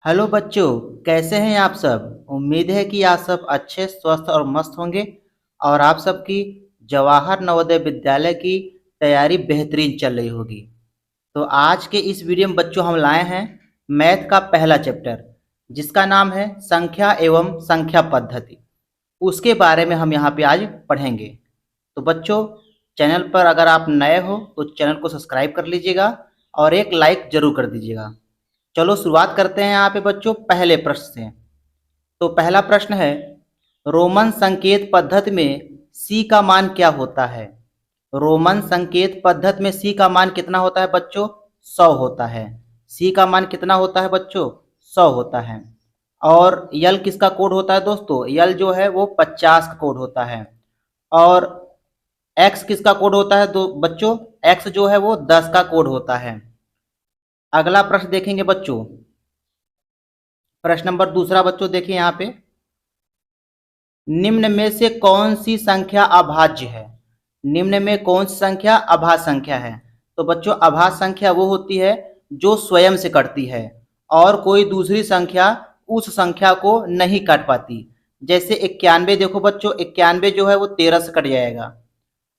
Hello बच्चों, कैसे हैं आप सब। उम्मीद है कि आप सब अच्छे स्वस्थ और मस्त होंगे और आप सबकी जवाहर नवोदय विद्यालय की तैयारी बेहतरीन चल रही होगी। तो आज के इस वीडियो में बच्चों हम लाए हैं मैथ का पहला चैप्टर, जिसका नाम है संख्या एवं संख्या पद्धति। उसके बारे में हम यहाँ पे आज पढ़ेंगे। तो बच्चों, चैनल पर अगर आप नए हो तो चैनल को सब्सक्राइब कर लीजिएगा और एक लाइक जरूर कर दीजिएगा। चलो शुरुआत करते हैं यहाँ पे बच्चों पहले प्रश्न से। तो पहला प्रश्न है, रोमन संकेत पद्धति में सी का मान क्या होता है। रोमन संकेत पद्धति में सी का मान कितना होता है बच्चों? 100 होता है। सी का मान कितना होता है बच्चों? 100 होता है। और यल किसका कोड होता है दोस्तों? यल जो है वो 50 का कोड होता है। और एक्स किसका कोड होता है दो बच्चों? एक्स जो है वो 10 का कोड होता है। अगला प्रश्न देखेंगे बच्चों। प्रश्न नंबर दूसरा बच्चों देखिए यहाँ पे, निम्न में से कौन सी संख्या अभाज्य है। निम्न में कौन सी संख्या अभाज्य संख्या है? तो बच्चों अभाज्य संख्या वो होती है जो स्वयं से कटती है और कोई दूसरी संख्या उस संख्या को नहीं काट पाती। जैसे 91 देखो बच्चों, 91 जो है वो 13 से कट जाएगा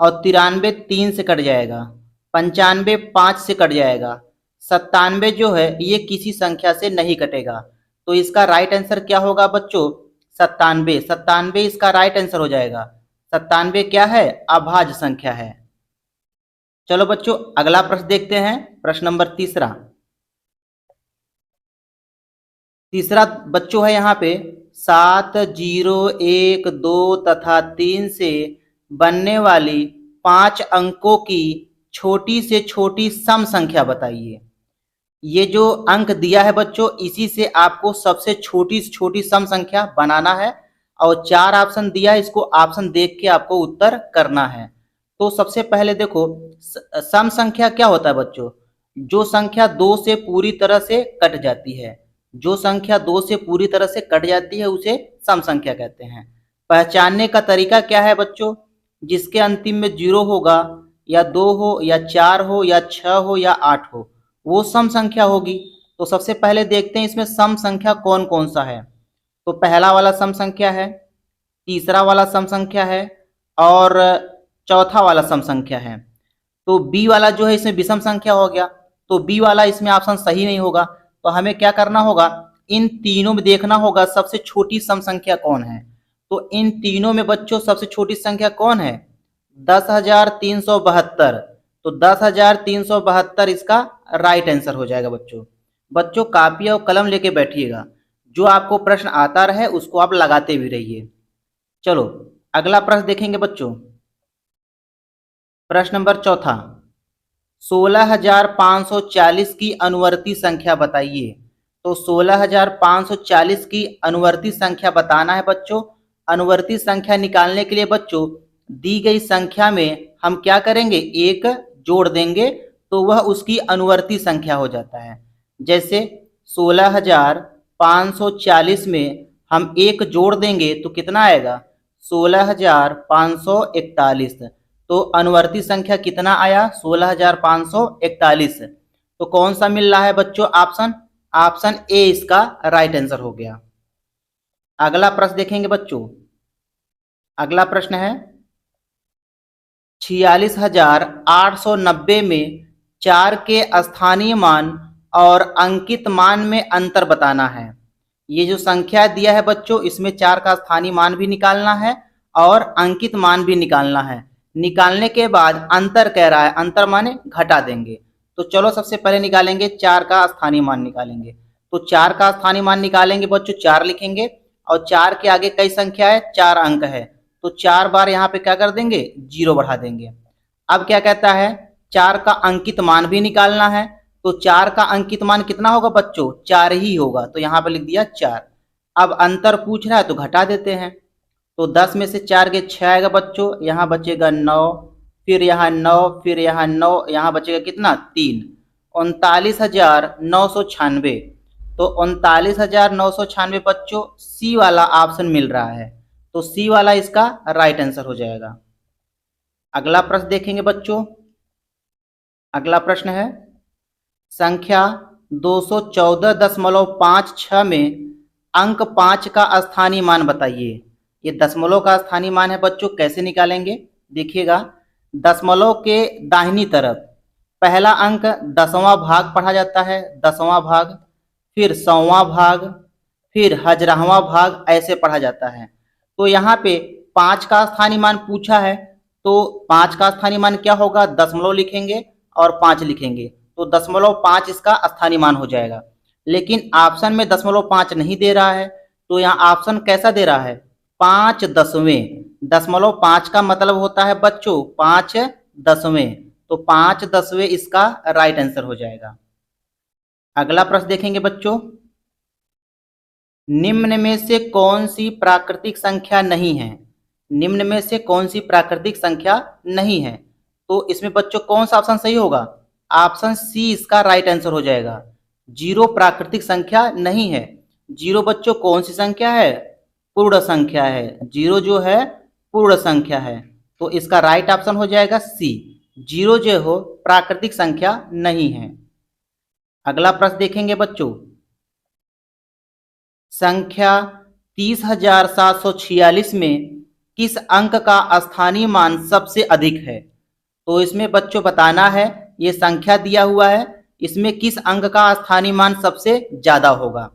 और 93 3 से कट जाएगा, 95 5 से कट जाएगा, 97 जो है ये किसी संख्या से नहीं कटेगा। तो इसका राइट आंसर क्या होगा बच्चों? 97। 97 इसका राइट आंसर हो जाएगा। 97 क्या है? अभाज्य संख्या है। चलो बच्चों अगला प्रश्न देखते हैं। प्रश्न नंबर तीसरा। तीसरा बच्चों है यहाँ पे, 7 0 1 2 तथा 3 से बनने वाली 5 अंकों की छोटी से छोटी सम संख्या बताइए। ये जो अंक दिया है बच्चों, इसी से आपको सबसे छोटी से छोटी सम संख्या बनाना है और 4 ऑप्शन दिया है, इसको ऑप्शन देख के आपको उत्तर करना है। तो सबसे पहले देखो, सम संख्या क्या होता है बच्चों? जो संख्या 2 से पूरी तरह से कट जाती है। जो संख्या 2 से पूरी तरह से कट जाती है उसे सम संख्या कहते हैं। पहचानने का तरीका क्या है बच्चों? जिसके अंतिम में 0 होगा या 2 हो या 4 हो या 6 हो या 8 हो, वो सम संख्या होगी। तो सबसे पहले देखते हैं इसमें सम संख्या कौन कौन सा है। तो पहला वाला सम संख्या है, तीसरा वाला सम संख्या है और चौथा वाला सम संख्या है। तो बी वाला जो है इसमें विषम संख्या हो गया, तो बी वाला इसमें ऑप्शन सही नहीं होगा। तो हमें क्या करना होगा? इन तीनों में देखना होगा सबसे छोटी सम संख्या कौन है। तो इन तीनों में बच्चों सबसे छोटी संख्या कौन है? 10,372। तो 10,372 इसका राइट आंसर हो जाएगा बच्चों। बच्चों कापी और कलम लेके बैठिएगा, जो आपको प्रश्न आता रहे उसको आप लगाते भी रहिए। चलो अगला प्रश्न देखेंगे बच्चों। प्रश्न नंबर चौथा, 16,540 की अनुवर्ती संख्या बताइए। तो 16,540 की अनुवर्ती संख्या बताना है बच्चों। अनुवर्ती संख्या निकालने के लिए बच्चों दी गई संख्या में हम क्या करेंगे? एक जोड़ देंगे तो वह उसकी अनुवर्ती संख्या हो जाता है। जैसे 16,540 में हम एक जोड़ देंगे तो कितना आएगा? 16,541। तो अनुवर्ती संख्या कितना आया? 16,541। तो कौन सा मिल रहा है बच्चों? ऑप्शन ऑप्शन ए इसका राइट आंसर हो गया। अगला प्रश्न देखेंगे बच्चों। अगला प्रश्न है, 46,890 में 4 के स्थानीय मान और अंकित मान में अंतर बताना है। ये जो संख्या दिया है बच्चों, इसमें 4 का स्थानीय मान भी निकालना है और अंकित मान भी निकालना है। निकालने के बाद अंतर कह रहा है, अंतर माने घटा देंगे। तो चलो सबसे पहले निकालेंगे 4 का स्थानीय मान निकालेंगे। तो 4 का स्थानीय मान निकालेंगे बच्चों, 4 लिखेंगे और 4 के आगे कई संख्या है? 4 अंक है। तो 4 बार यहाँ पे क्या कर देंगे? 0 बढ़ा देंगे। अब क्या कहता है? 4 का अंकित मान भी निकालना है। तो 4 का अंकित मान कितना होगा बच्चों? 4 ही होगा, तो यहाँ पे लिख दिया 4। अब अंतर पूछ रहा है तो घटा देते हैं। तो 10 में से 4 के 6 आएगा बच्चों, यहाँ बचेगा 9, फिर यहाँ 9, फिर यहाँ 9, यहाँ बचेगा कितना? 3। 39,996। तो 39,996 बच्चों सी वाला ऑप्शन मिल रहा है। तो सी वाला इसका राइट आंसर हो जाएगा। अगला प्रश्न देखेंगे बच्चों। अगला प्रश्न है, संख्या 214.56 में अंक 5 का स्थानीय मान बताइए। ये दशमलव का स्थानीय मान है बच्चों, कैसे निकालेंगे देखिएगा। दशमलव के दाहिनी तरफ पहला अंक 10वां भाग पढ़ा जाता है, 10वां भाग, फिर 100वां भाग, फिर 1000वां भाग, ऐसे पढ़ा जाता है। तो यहाँ पे 5 का स्थानीय मान पूछा है, तो 5 का स्थानीय मान क्या होगा, दशमलव लिखेंगे और 5 लिखेंगे, तो 0.5 इसका स्थानीय मान हो जाएगा। लेकिन ऑप्शन में 0.5 नहीं दे रहा है, तो यहाँ ऑप्शन कैसा दे रहा है, 5 दसवें। 0.5 का मतलब होता है बच्चों 5 दसवें, तो 5 दसवें इसका राइट आंसर हो जाएगा। अगला प्रश्न देखेंगे बच्चों, निम्न में से कौन सी प्राकृतिक संख्या नहीं है। निम्न में से कौन सी प्राकृतिक संख्या नहीं है, तो इसमें बच्चों कौन सा ऑप्शन सही होगा, ऑप्शन सी इसका राइट आंसर हो जाएगा। 0 प्राकृतिक संख्या नहीं है। 0 बच्चों कौन सी संख्या है, पूर्ण संख्या है। 0 जो है पूर्ण संख्या है, तो इसका राइट ऑप्शन हो जाएगा सी, 0 जो हो प्राकृतिक संख्या नहीं है। अगला प्रश्न देखेंगे बच्चों, संख्या 30,746 में किस अंक का स्थानीय मान सबसे अधिक है। तो इसमें बच्चों बताना है, ये संख्या दिया हुआ है, इसमें किस अंक का स्थानीय मान सबसे ज्यादा होगा।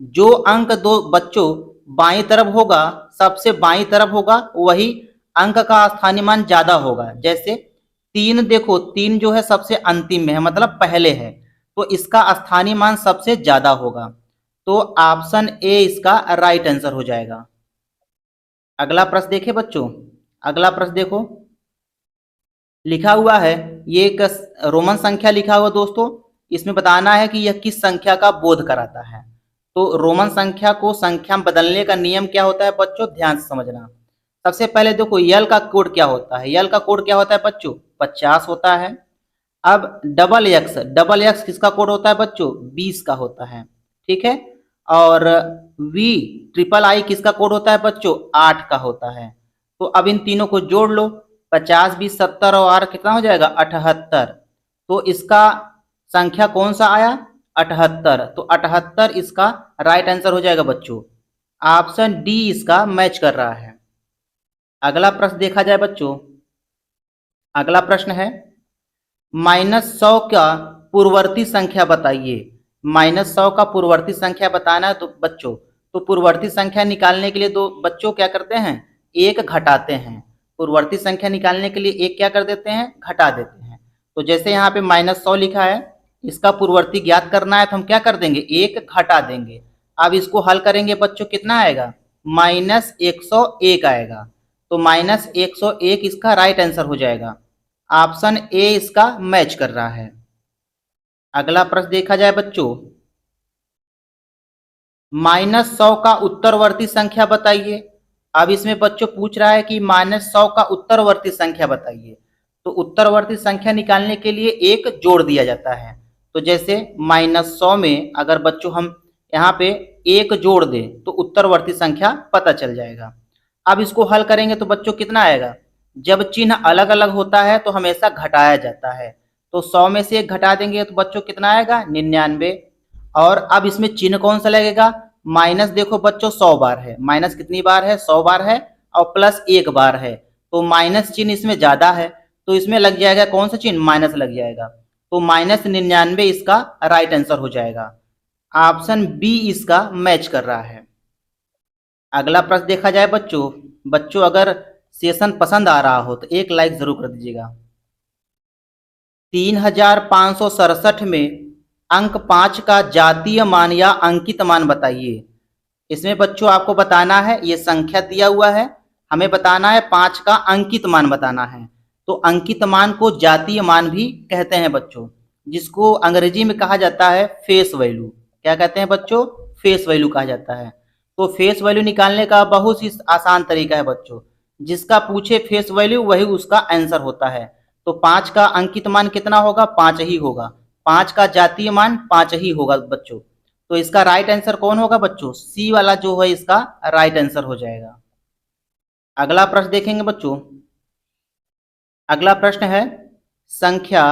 जो अंक दो बच्चों बाईं तरफ होगा, सबसे बाईं तरफ होगा, वही अंक का स्थानीय मान ज्यादा होगा। जैसे 3 देखो, 3 जो है सबसे अंतिम में है, मतलब पहले है, तो इसका स्थानीय मान सबसे ज्यादा होगा। तो ऑप्शन ए इसका राइट आंसर हो जाएगा। अगला प्रश्न देखें बच्चों, अगला प्रश्न देखो, लिखा हुआ है, ये एक रोमन संख्या लिखा हुआ दोस्तों, इसमें बताना है कि यह किस संख्या का बोध कराता है। तो रोमन संख्या को संख्या में बदलने का नियम क्या होता है बच्चों, ध्यान से समझना। सबसे पहले देखो यल का कोड क्या होता है, यल का कोड क्या होता है बच्चों, 50 होता है। अब डबल एक्स किसका कोड होता है बच्चों, 20 का होता है, ठीक है। और वी ट्रिपल आई किसका कोड होता है बच्चों, 8 का होता है। तो अब इन तीनों को जोड़ लो, 50 20 70 और 8 कितना हो जाएगा, 78। तो इसका संख्या कौन सा आया, 78, तो 78 इसका राइट आंसर हो जाएगा बच्चों। ऑप्शन डी इसका मैच कर रहा है। अगला प्रश्न देखा जाए बच्चों, अगला प्रश्न है, -100 का पूर्ववर्ती संख्या बताइए। -100 का पूर्ववर्ती संख्या बताना है तो बच्चों, तो पूर्ववर्ती संख्या निकालने के लिए दो बच्चों क्या करते हैं, एक घटाते हैं। पूर्ववर्ती संख्या निकालने के लिए एक क्या कर देते हैं, घटा देते हैं। तो जैसे यहाँ पे -100 लिखा है, इसका पूर्ववर्ती ज्ञात करना है, तो हम क्या कर देंगे, एक घटा देंगे। अब इसको हल करेंगे बच्चों, कितना आएगा, -101 आएगा। तो -101 इसका राइट आंसर हो जाएगा। ऑप्शन ए इसका मैच कर रहा है। अगला प्रश्न देखा जाए बच्चों, -100 का उत्तरवर्ती संख्या बताइए। अब इसमें बच्चों पूछ रहा है कि -100 का उत्तरवर्ती संख्या बताइए। तो उत्तरवर्ती संख्या निकालने के लिए एक जोड़ दिया जाता है। तो जैसे -100 में अगर बच्चों हम यहाँ पे एक जोड़ दें, तो उत्तरवर्ती संख्या पता चल जाएगा। अब इसको हल करेंगे तो बच्चों कितना आएगा, जब चिन्ह अलग अलग होता है तो हमेशा घटाया जाता है। तो 100 में से एक घटा देंगे तो बच्चों कितना आएगा, 99। और अब इसमें चिन्ह कौन सा लगेगा, माइनस देखो बच्चों 100 बार है, माइनस कितनी बार है, 100 बार है, और प्लस 1 बार है, तो माइनस चिन्ह इसमें ज्यादा है, तो इसमें लग जाएगा कौन सा चिन्ह, माइनस लग जाएगा। तो -99 इसका राइट आंसर हो जाएगा। ऑप्शन बी इसका मैच कर रहा है। अगला प्रश्न देखा जाए बच्चों, बच्चों अगर सेशन पसंद आ रहा हो तो एक लाइक जरूर कर दीजिएगा। 3567 में अंक 5 का जातीय मान या अंकित मान बताइए। इसमें बच्चों आपको बताना है, ये संख्या दिया हुआ है, हमें बताना है 5 का अंकित मान बताना है। तो अंकित मान को जातीय मान भी कहते हैं बच्चों, जिसको अंग्रेजी में कहा जाता है फेस वैल्यू। क्या कहते हैं बच्चों, फेस वैल्यू कहा जाता है। तो फेस वैल्यू निकालने का बहुत ही आसान तरीका है बच्चों, जिसका पूछे फेस वैल्यू वही उसका आंसर होता है। तो 5 का अंकित मान कितना होगा, 5 ही होगा। 5 का जातीय मान 5 ही होगा बच्चों। तो इसका राइट आंसर कौन होगा बच्चों, सी वाला जो है इसका राइट आंसर हो जाएगा। अगला प्रश्न देखेंगे बच्चों, अगला प्रश्न है, संख्या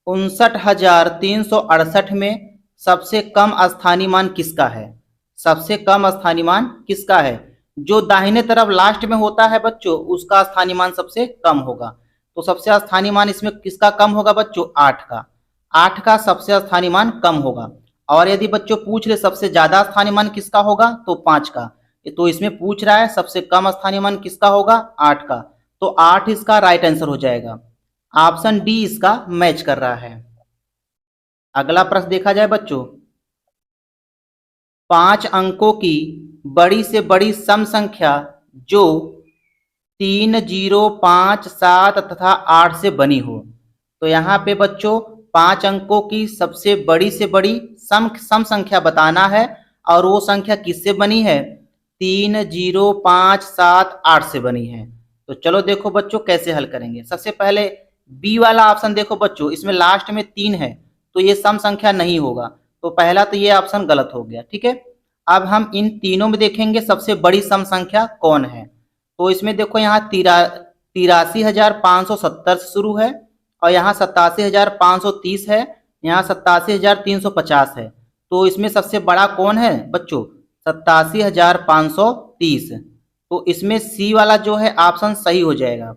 59,368 में सबसे कम स्थानीय मान किसका है? सबसे कम स्थानीय मान किसका है? जो दाहिने तरफ लास्ट में होता है बच्चों, उसका स्थानीय मान सबसे कम होगा। तो सबसे स्थानीय मान इसमें किसका कम होगा बच्चों? 8 का। 8 का सबसे स्थानीय मान कम होगा। और यदि बच्चों पूछ ले सबसे ज्यादा स्थानीय मान किसका होगा, तो 5 का। तो इसमें पूछ रहा है सबसे कम स्थानीय मान किसका होगा? 8 का। तो 8 इसका राइट आंसर हो जाएगा। ऑप्शन डी इसका मैच कर रहा है। अगला प्रश्न देखा जाए बच्चों, 5 अंकों की बड़ी से बड़ी सम संख्या जो 3, 0, 5, 7 तथा 8 से बनी हो। तो यहाँ पे बच्चों 5 अंकों की सबसे बड़ी से बड़ी सम संख्या बताना है, और वो संख्या किससे बनी है? 3, 0, 5, 7, 8 से बनी है। तो चलो देखो बच्चों कैसे हल करेंगे। सबसे पहले बी वाला ऑप्शन देखो बच्चों, इसमें लास्ट में 3 है, तो ये सम संख्या नहीं होगा। तो पहला तो ये ऑप्शन गलत हो गया, ठीक है। अब हम इन तीनों में देखेंगे सबसे बड़ी सम संख्या कौन है। तो इसमें देखो यहाँ 83,570 से शुरू है, और यहाँ 87,530 है, यहाँ 87,350 है। तो इसमें सबसे बड़ा कौन है बच्चों? 87,530। तो इसमें सी वाला जो है ऑप्शन सही हो जाएगा।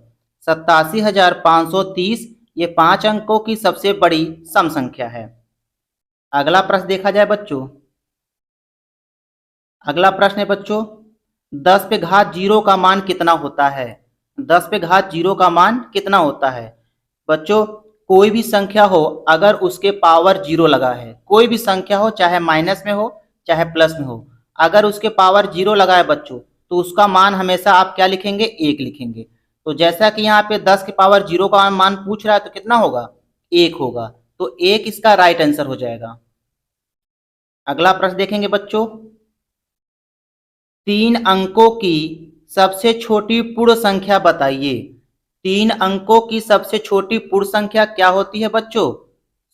87,530 ये 5 अंकों की सबसे बड़ी सम संख्या है। अगला प्रश्न देखा जाए बच्चों। अगला प्रश्न है बच्चों, 10 पे घात 0 का मान कितना होता है? 10 पे घात 0 का मान कितना होता है? बच्चों कोई भी संख्या हो, अगर उसके पावर 0 लगा है, कोई भी संख्या हो, चाहे माइनस में हो चाहे प्लस में हो, अगर उसके पावर 0 लगा है बच्चों, तो उसका मान हमेशा आप क्या लिखेंगे? 1 लिखेंगे। तो जैसा कि यहाँ पे 10 के पावर 0 का मान पूछ रहा है, तो कितना होगा? 1 होगा। तो 1 इसका राइट आंसर हो जाएगा। अगला प्रश्न देखेंगे बच्चों, 3 अंकों की सबसे छोटी पूर्ण संख्या बताइए। 3 अंकों की सबसे छोटी पूर्ण संख्या क्या होती है बच्चों?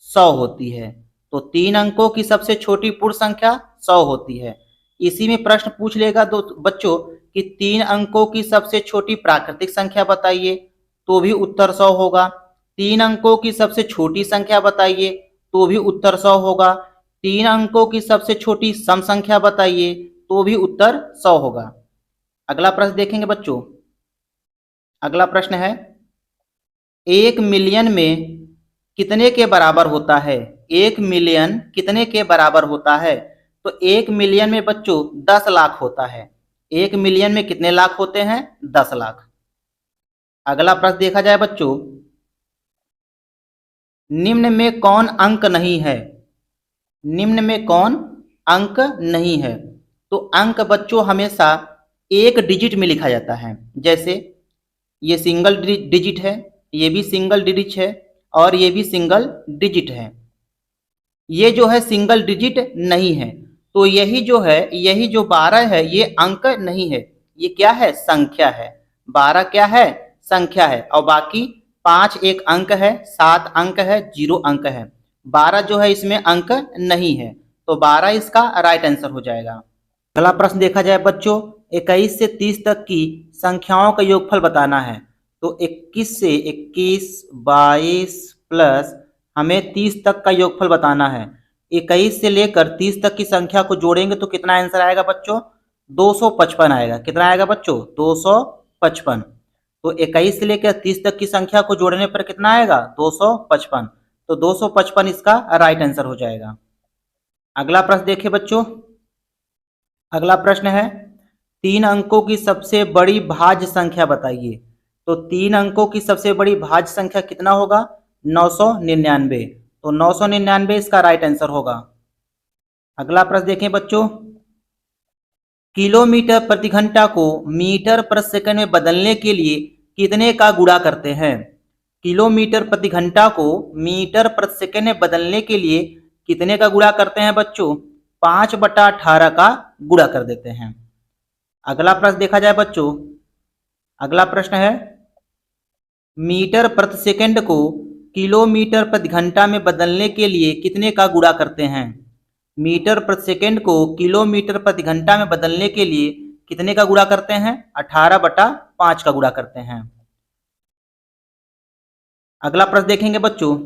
100 होती है। तो 3 अंकों की सबसे छोटी पूर्ण संख्या 100 होती है। इसी में प्रश्न पूछ लेगा तो बच्चों कि 3 अंकों की सबसे छोटी प्राकृतिक संख्या बताइए, तो भी उत्तर 100 होगा। 3 अंकों की सबसे छोटी संख्या बताइए, तो भी उत्तर 100 होगा। 3 अंकों की सबसे छोटी सम संख्या बताइए, तो भी उत्तर 100 होगा। अगला प्रश्न देखेंगे बच्चों। अगला प्रश्न है, 1 मिलियन में कितने के बराबर होता है? 1 मिलियन कितने के बराबर होता है? तो 1 मिलियन में बच्चों 10 लाख होता है। 1 मिलियन में कितने लाख होते हैं? 10 लाख। अगला प्रश्न देखा जाए बच्चों, निम्न में कौन अंक नहीं है? निम्न में कौन अंक नहीं है? तो अंक बच्चों हमेशा एक डिजिट में लिखा जाता है। जैसे ये सिंगल डिजिट है, ये भी सिंगल डिजिट है, और ये भी सिंगल डिजिट है। ये जो है सिंगल डिजिट नहीं है। तो यही जो है, यही जो 12 है, ये अंक नहीं है, ये क्या है? संख्या है। 12 क्या है? संख्या है। और बाकी 5 एक अंक है, 7 अंक है, 0 अंक है। 12 जो है इसमें अंक नहीं है। तो 12 इसका राइट आंसर हो जाएगा। अगला प्रश्न देखा जाए बच्चों, 21 से 30 तक की संख्याओं का योगफल बताना है। तो 21 से 21, 22 प्लस हमें 30 तक का योगफल बताना है। 21 से लेकर 30 तक की संख्या को जोड़ेंगे तो कितना आंसर आएगा बच्चों? 255 आएगा। कितना आएगा बच्चों? 255। तो 21 से लेकर 30 तक की संख्या को जोड़ने पर कितना आएगा? 255। तो 255 इसका राइट आंसर हो जाएगा। अगला प्रश्न देखिए बच्चों। अगला प्रश्न है, 3 अंकों की सबसे बड़ी भाज्य संख्या बताइए। तो 3 अंकों की सबसे बड़ी भाज्य संख्या कितना होगा? 999। तो 999 इसका राइट आंसर होगा। अगला प्रश्न देखें बच्चों, किलोमीटर प्रति घंटा को मीटर प्रति सेकंड में बदलने के लिए कितने का गुणा करते हैं? किलोमीटर प्रति घंटा को मीटर प्रति सेकंड में बदलने के लिए कितने का गुणा करते हैं बच्चों? 5/18 का गुणा कर देते हैं। अगला प्रश्न देखा जाए बच्चों। अगला प्रश्न है, मीटर प्रति सेकंड को किलोमीटर प्रति घंटा में बदलने के लिए कितने का गुणा करते हैं? मीटर प्रति सेकंड को किलोमीटर प्रति घंटा में बदलने के लिए कितने का गुणा करते हैं? 18/5 का गुणा करते हैं। अगला प्रश्न देखेंगे बच्चों।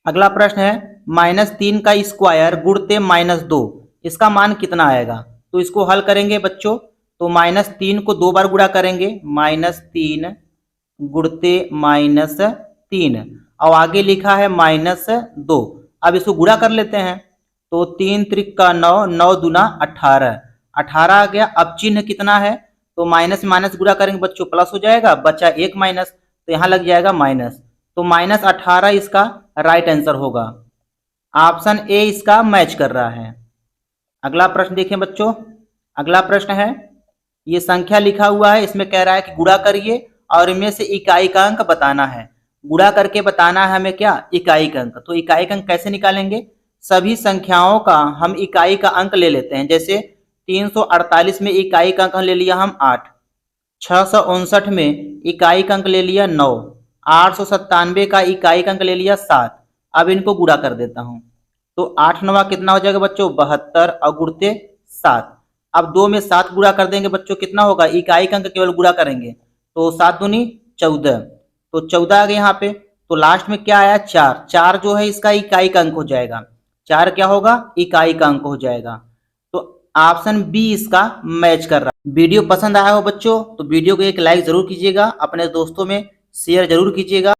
अगला प्रश्न है, -3 का स्क्वायर गुणते -2, इसका मान कितना आएगा? तो इसको हल करेंगे बच्चों, तो -3 को 2 बार गुणा करेंगे, -3 गुणते -3 और आगे लिखा है -2। अब इसको गुणा कर लेते हैं, तो 3 त्रिक का 9, 9 दूना 18, 18 आ गया। अब चिन्ह कितना है? तो माइनस माइनस गुणा करेंगे बच्चों, प्लस हो जाएगा, बचा 1 माइनस, तो यहाँ लग जाएगा माइनस, तो -18 इसका राइट आंसर होगा। ऑप्शन ए इसका मैच कर रहा है। अगला प्रश्न देखें बच्चों, अगला प्रश्न है, ये संख्या लिखा हुआ है, इसमें कह रहा है कि गुणा करिए और इनमें से इकाई का अंक बताना है। गुणा करके बताना है हमें क्या? इकाई का अंक। तो इकाई का अंक कैसे निकालेंगे? सभी संख्याओं का हम इकाई का अंक ले लेते हैं। जैसे 348 में इकाई का अंक ले लिया हम 8, 659 में इकाई का अंक ले लिया 9, 897 का इकाई का अंक ले लिया 7। अब इनको गुणा कर देता हूं, तो 8 9 कितना हो जाएगा बच्चों? 72 और गुणते 7। अब 2 में 7 गुणा कर देंगे बच्चों, कितना होगा? इकाई का अंक केवल गुणा करेंगे, तो 7 दूनी 14, तो 14 आ गए यहाँ पे। तो लास्ट में क्या आया? 4, 4 जो है इसका इकाई का अंक हो जाएगा, 4 क्या होगा? इकाई का अंक हो जाएगा। तो ऑप्शन बी इसका मैच कर रहा है। वीडियो पसंद आया हो बच्चों तो वीडियो को एक लाइक जरूर कीजिएगा, अपने दोस्तों में शेयर जरूर कीजिएगा।